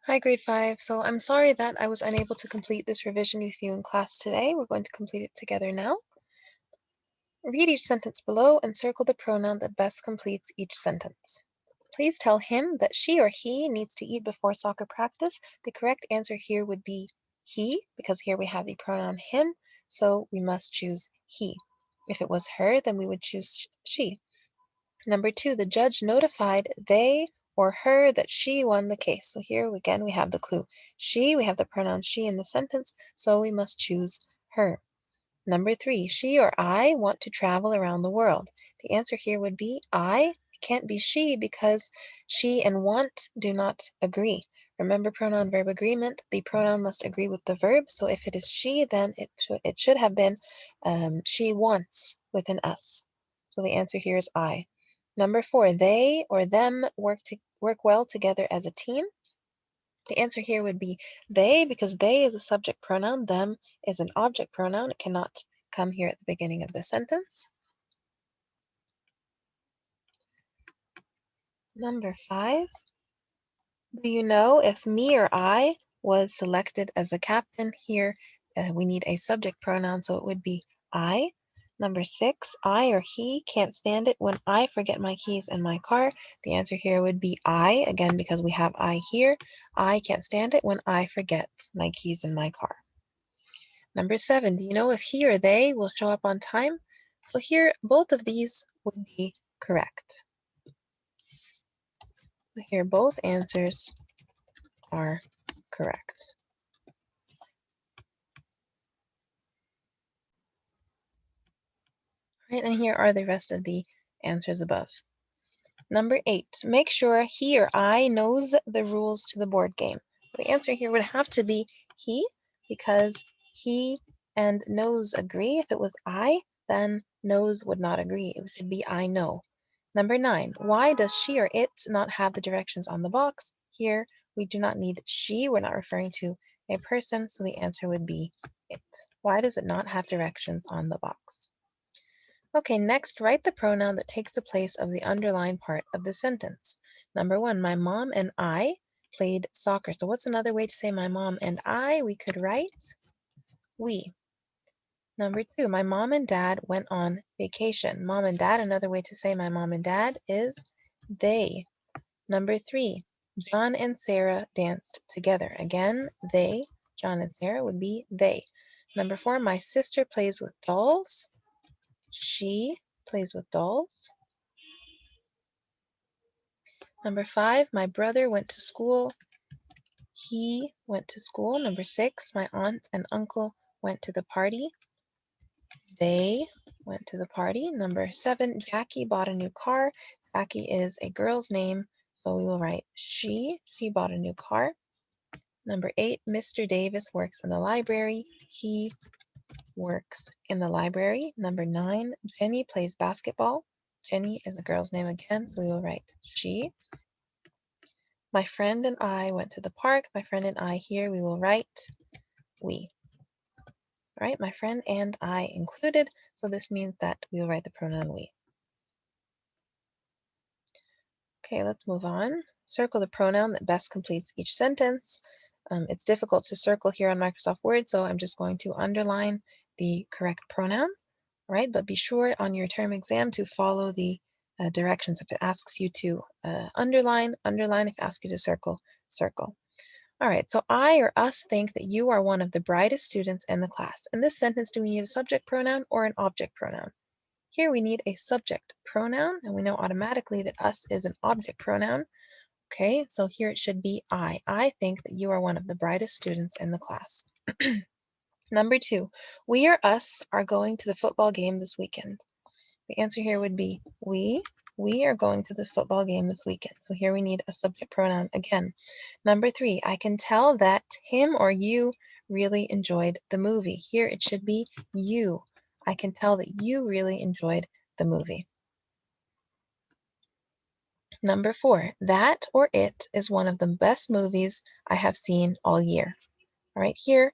Hi, grade 5. So I'm sorry that I was unable to complete this revision with you in class today. We're going to complete it together now. Read each sentence below and circle the pronoun that best completes each sentence. Please tell him that she or he needs to eat before soccer practice. The correct answer here would be he, because here we have the pronoun him, so we must choose he. If it was her, then we would choose she. Number 2, the judge notified they or her that she won the case. So here again we have the clue. She, we have the pronoun she in the sentence, so we must choose her. Number 3, she or I want to travel around the world. The answer here would be I. It can't be she because she and want do not agree. Remember pronoun verb agreement, the pronoun must agree with the verb. So if it is she, then it should have been she wants with an us. So the answer here is I. Number 4, they or them work well together as a team. The answer here would be they, because they is a subject pronoun, them is an object pronoun. It cannot come here at the beginning of the sentence. Number 5, do you know if me or I was selected as the captain? Here we need a subject pronoun, so it would be I. Number 6, I or he can't stand it when I forget my keys in my car. The answer here would be I, again, because we have I here. I can't stand it when I forget my keys in my car. Number 7, do you know if he or they will show up on time? So here, both of these would be correct. Here, both answers are correct. Right, and here are the rest of the answers above. Number 8, make sure he or I knows the rules to the board game. The answer here would have to be he, because he and knows agree. If it was I, then knows would not agree. It should be I know. Number 9, why does she or it not have the directions on the box? Here, we do not need she. We're not referring to a person, so the answer would be it. Why does it not have directions on the box? Okay, next, write the pronoun that takes the place of the underlined part of the sentence. Number 1, my mom and I played soccer. So what's another way to say my mom and I? We could write we. Number 2, my mom and dad went on vacation. Mom and dad, another way to say my mom and dad is they. Number 3, John and Sarah danced together. Again, they, John and Sarah would be they. Number 4, my sister plays with dolls. She plays with dolls. Number 5, my brother went to school. He went to school. Number 6, my aunt and uncle went to the party. They went to the party. Number 7, Jackie bought a new car. Jackie is a girl's name, so we will write she. She bought a new car. Number 8, Mr. Davis works in the library. He works in the library. Number 9, Jenny plays basketball. Jenny is a girl's name again, so we will write she. My friend and I went to the park. My friend and I here, we will write we. All right, my friend and I included, so this means that we will write the pronoun we. Okay, let's move on. Circle the pronoun that best completes each sentence. It's difficult to circle here on Microsoft Word, so I'm just going to underline the correct pronoun, right? But be sure on your term exam to follow the directions. If it asks you to underline, underline. If it asks you to circle, circle. All right, so I or us think that you are one of the brightest students in the class. In this sentence, do we need a subject pronoun or an object pronoun? Here we need a subject pronoun, and we know automatically that us is an object pronoun. Okay, so here it should be I. I think that you are one of the brightest students in the class. Number 2, we or us are going to the football game this weekend. The answer here would be we. We are going to the football game this weekend. So here we need a subject pronoun again. Number 3, I can tell that him or you really enjoyed the movie. Here it should be you. I can tell that you really enjoyed the movie. Number 4, that or it is one of the best movies I have seen all year. All right, here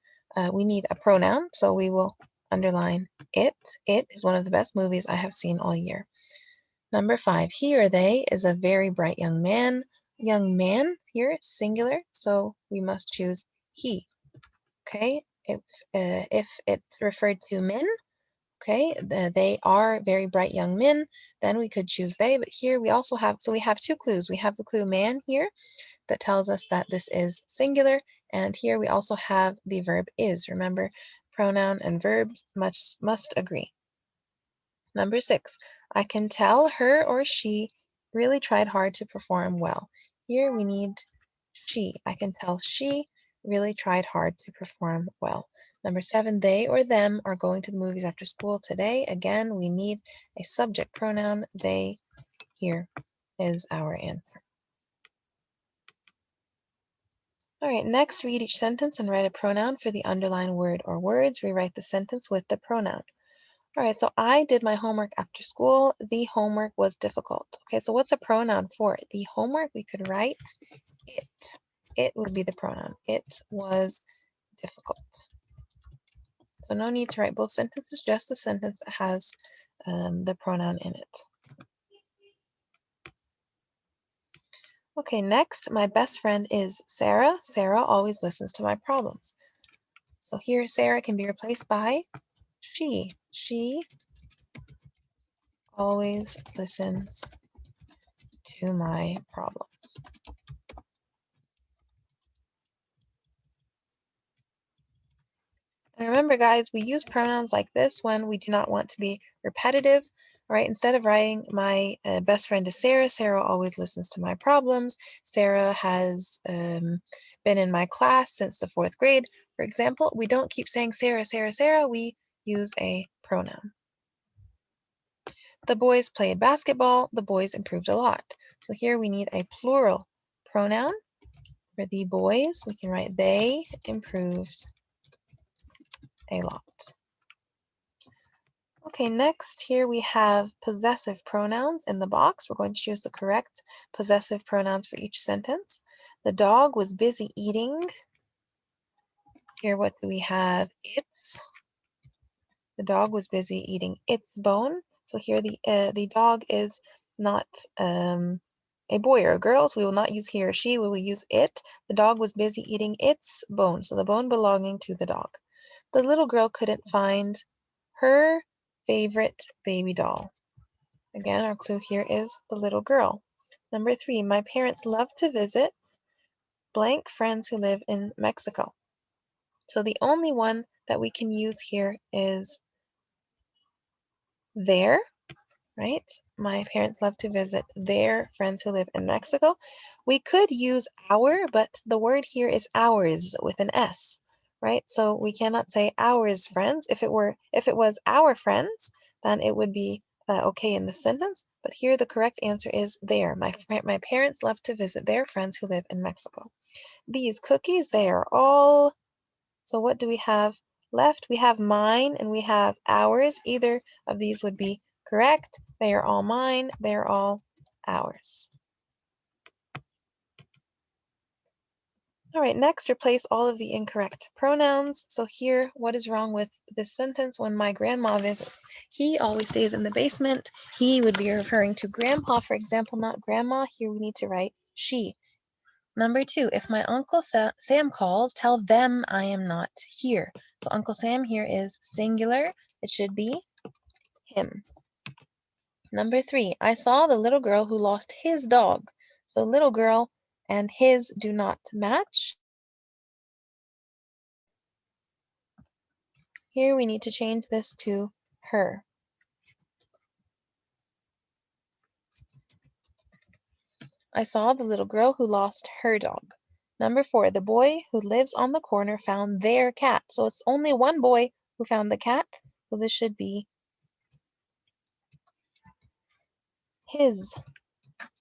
we need a pronoun, so we will underline it. It is one of the best movies I have seen all year. Number 5, he or they is a very bright young man. Young man here, singular, so we must choose he. Okay, if it referred to men, okay, they are very bright young men, then we could choose they, but here we also have, so we have two clues. We have the clue man here that tells us that this is singular, and here we also have the verb is. Remember, pronoun and verbs must agree. Number 6, I can tell her or she really tried hard to perform well. Here we need she. I can tell she really tried hard to perform well. Number 7, they or them are going to the movies after school today. Again, we need a subject pronoun. They here is our answer. All right, next read each sentence and write a pronoun for the underlined word or words. Rewrite the sentence with the pronoun. All right, so I did my homework after school. The homework was difficult. Okay, so what's a pronoun for it? The homework, we could write it. It would be the pronoun. It was difficult. So no need to write both sentences, just a sentence that has the pronoun in it. Okay, next, my best friend is Sarah. Sarah always listens to my problems. So here, Sarah can be replaced by she. She always listens to my problems. And remember, guys, we use pronouns like this when we do not want to be repetitive, right? Instead of writing my best friend is Sarah, Sarah always listens to my problems. Sarah has been in my class since the 4th grade. For example, we don't keep saying Sarah, Sarah, Sarah. We use a pronoun. The boys played basketball. The boys improved a lot. So here we need a plural pronoun. For the boys, we can write they improved a lot. Okay, next here we have possessive pronouns in the box. We're going to choose the correct possessive pronouns for each sentence. The dog was busy eating. Here, what do we have? Its. The dog was busy eating its bone. So here the dog is not a boy or a girl, so we will not use he or she, we will use it. The dog was busy eating its bone, so the bone belonging to the dog. The little girl couldn't find her favorite baby doll. Again, our clue here is the little girl. Number 3, my parents love to visit blank friends who live in Mexico. So the only one that we can use here is their, right? My parents love to visit their friends who live in Mexico. We could use our, but the word here is ours with an S, right? So we cannot say ours friends. If it was our friends, then it would be okay in the sentence. But here the correct answer is their. My parents love to visit their friends who live in Mexico. These cookies, they are all. So what do we have left? We have mine and we have ours. Either of these would be correct. They are all mine. They are all ours. All right, next replace all of the incorrect pronouns. So here, what is wrong with this sentence? When my grandma visits, he always stays in the basement. He would be referring to grandpa, for example, not grandma. Here we need to write she. Number 2, if my Uncle Sam calls, tell them I am not here. So Uncle Sam here is singular. It should be him. Number 3, I saw the little girl who lost his dog. So little girl and his do not match. Here we need to change this to her. I saw the little girl who lost her dog. Number 4, the boy who lives on the corner found their cat. So it's only one boy who found the cat. So this should be his,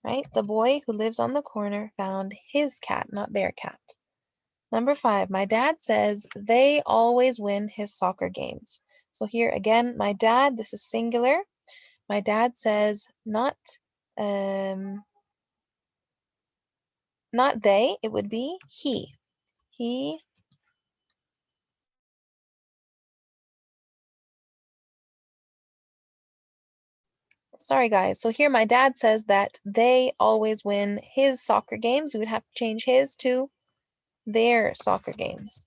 right? The boy who lives on the corner found his cat, not their cat. Number 5, my dad says they always win his soccer games. So here again, my dad, this is singular. My dad says not they, it would be he. He sorry guys. So here my dad says that they always win his soccer games. We would have to change his to their soccer games.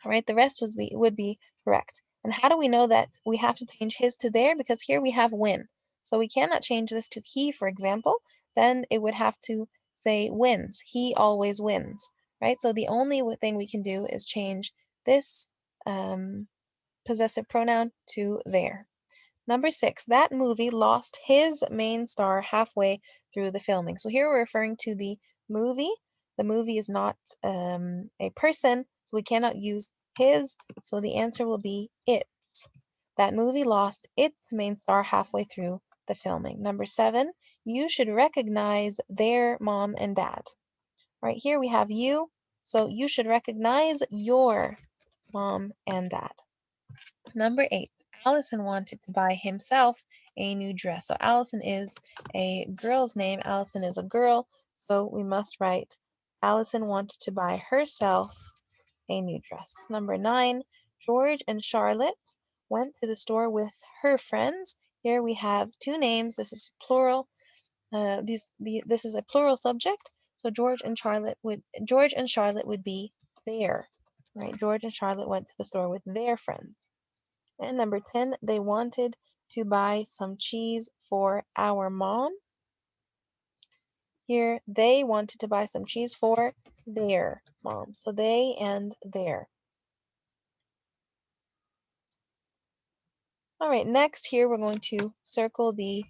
All right, the rest would be correct. And how do we know that we have to change his to their? Because here we have win. So we cannot change this to he, for example. Then it would have to say wins. He always wins, right? So the only thing we can do is change this possessive pronoun to their. Number 6, that movie lost his main star halfway through the filming. So here we're referring to the movie. The movie is not a person, so we cannot use his. So the answer will be it. That movie lost its main star halfway through the filming. Number 7, you should recognize their mom and dad. Right here we have you, so you should recognize your mom and dad. Number 8, Allison wanted to buy himself a new dress. So Allison is a girl's name. Allison is a girl, so we must write Allison wanted to buy herself a new dress. Number 9, George and Charlotte went to the store with her friends. Here we have two names. This is plural. This is a plural subject. So George and Charlotte would be their, right? George and Charlotte went to the store with their friends. And number 10, they wanted to buy some cheese for our mom. Here, they wanted to buy some cheese for their mom. So they and their. All right, next here we're going to circle the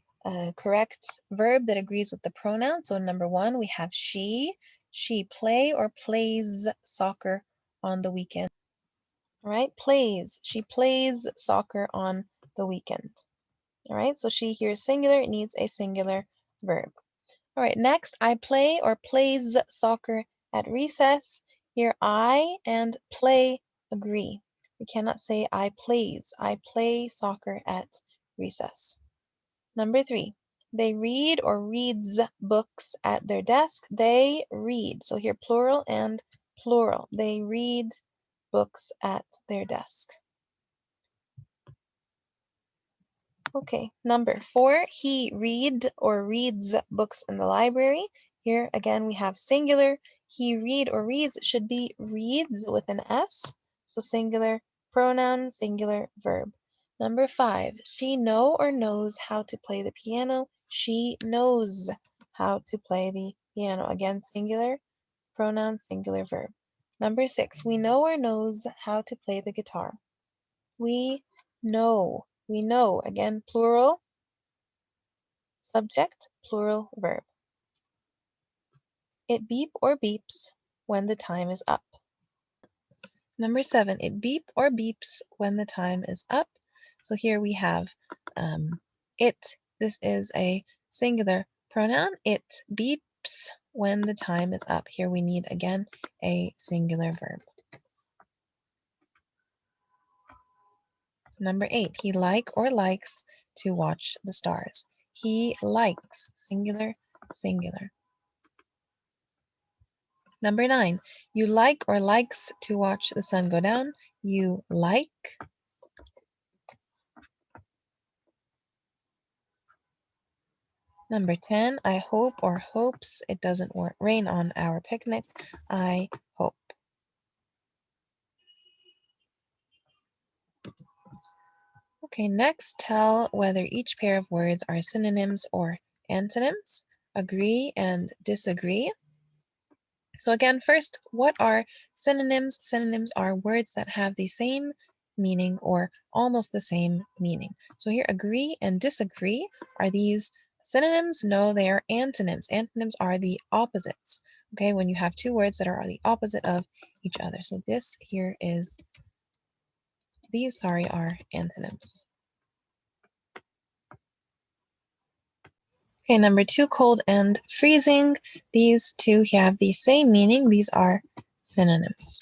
correct verb that agrees with the pronoun. So number 1, we have she. She play or plays soccer on the weekend. All right, plays. She plays soccer on the weekend. All right, so she here is singular. It needs a singular verb. All right, next, I play or plays soccer at recess. Here, I and play agree. We cannot say I plays. I play soccer at recess. Number 3, they read or reads books at their desk. They read. So here, plural and plural. They read books at their desk. Okay, number 4, he read or reads books in the library. Here again we have singular. He read or reads should be reads with an S. So singular pronoun, singular verb. Number 5, she know or knows how to play the piano. She knows how to play the piano. Again, singular pronoun, singular verb. Number 6, we know or knows how to play the guitar. We know. We know. Again, plural, subject, plural, verb. It beep or beeps when the time is up. Number 7, it beep or beeps when the time is up. So here we have it. This is a singular pronoun. It beeps when the time is up. Here we need, again, a singular verb. Number 8, he like or likes to watch the stars. He likes, singular, singular. Number 9, you like or likes to watch the sun go down. You like. Number 10, I hope or hopes it doesn't rain on our picnic. I hope. Okay, next tell whether each pair of words are synonyms or antonyms. Agree and disagree. So again, first, what are synonyms? Synonyms are words that have the same meaning or almost the same meaning. So here, agree and disagree. Are these synonyms? No, they are antonyms. Antonyms are the opposites. Okay, when you have two words that are the opposite of each other. So this here is, these, are antonyms. Okay, number 2, cold and freezing. These two have the same meaning. These are synonyms.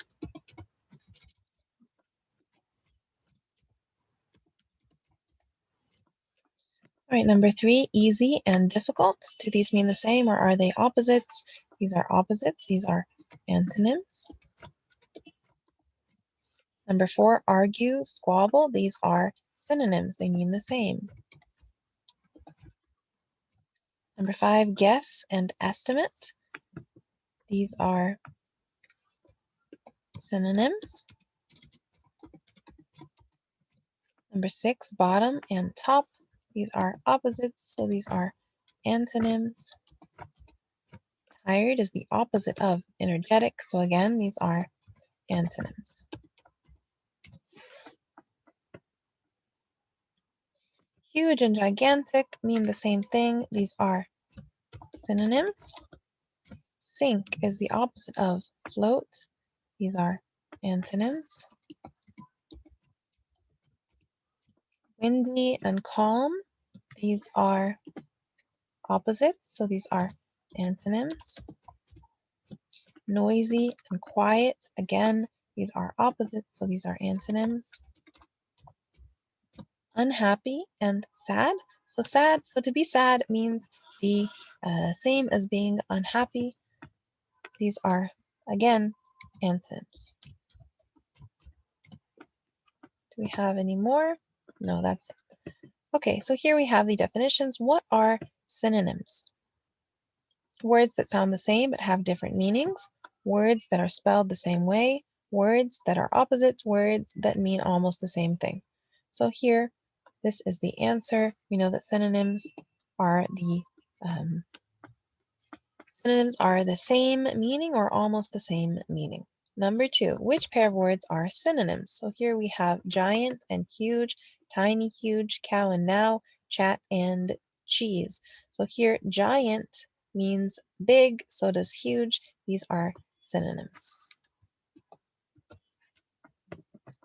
All right, number 3, easy and difficult. Do these mean the same or are they opposites? These are opposites. These are antonyms. Number 4, argue, squabble. These are synonyms. They mean the same. Number 5, guess and estimate. These are synonyms. Number 6, bottom and top. These are opposites, so these are antonyms. Tired is the opposite of energetic, so again, these are antonyms. Huge and gigantic mean the same thing. These are synonyms. Sink is the opposite of float. These are antonyms. Windy and calm, these are opposites, so these are antonyms. Noisy and quiet, again, these are opposites, so these are antonyms. Unhappy and sad, so to be sad means the same as being unhappy. These are, again, antonyms. Do we have any more? No, that's it. Okay, so here we have the definitions. What are synonyms? Words that sound the same but have different meanings, words that are spelled the same way, words that are opposites, words that mean almost the same thing. So here, this is the answer. We know that synonyms are the same meaning or almost the same meaning. Number 2, which pair of words are synonyms? So here we have giant and huge, tiny, huge, cow and now, chat and cheese. So here giant means big, so does huge. These are synonyms.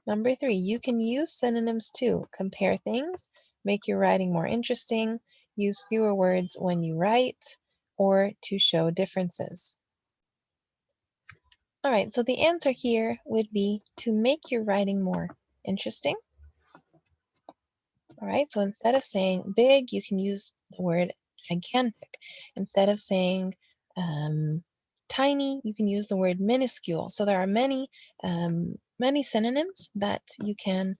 Number 3, you can use synonyms to compare things, make your writing more interesting, use fewer words when you write, or to show differences. All right, so the answer here would be to make your writing more interesting. All right, so instead of saying big, you can use the word gigantic. Instead of saying tiny, you can use the word minuscule. So there are many synonyms that you can,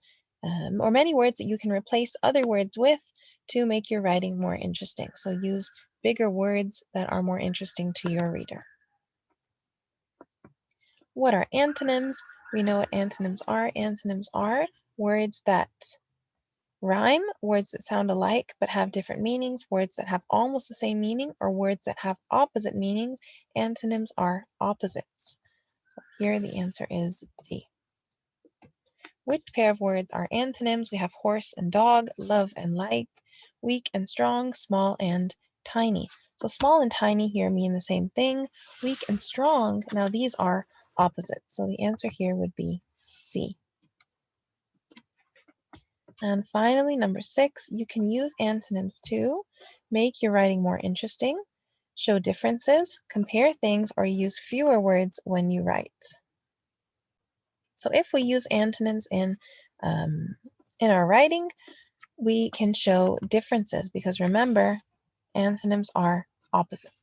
or many words that you can replace other words with to make your writing more interesting. So use bigger words that are more interesting to your reader. What are antonyms? We know what antonyms are. Antonyms are words that rhyme, words that sound alike but have different meanings, words that have almost the same meaning, or words that have opposite meanings. Antonyms are opposites. Here the answer is D. Which pair of words are antonyms? We have horse and dog, love and like, weak and strong, small and tiny. So small and tiny here mean the same thing. Weak and strong, now these are opposites. So the answer here would be C. And finally, number 6, you can use antonyms to make your writing more interesting, show differences, compare things, or use fewer words when you write. So if we use antonyms in our writing, we can show differences because remember, antonyms are opposites.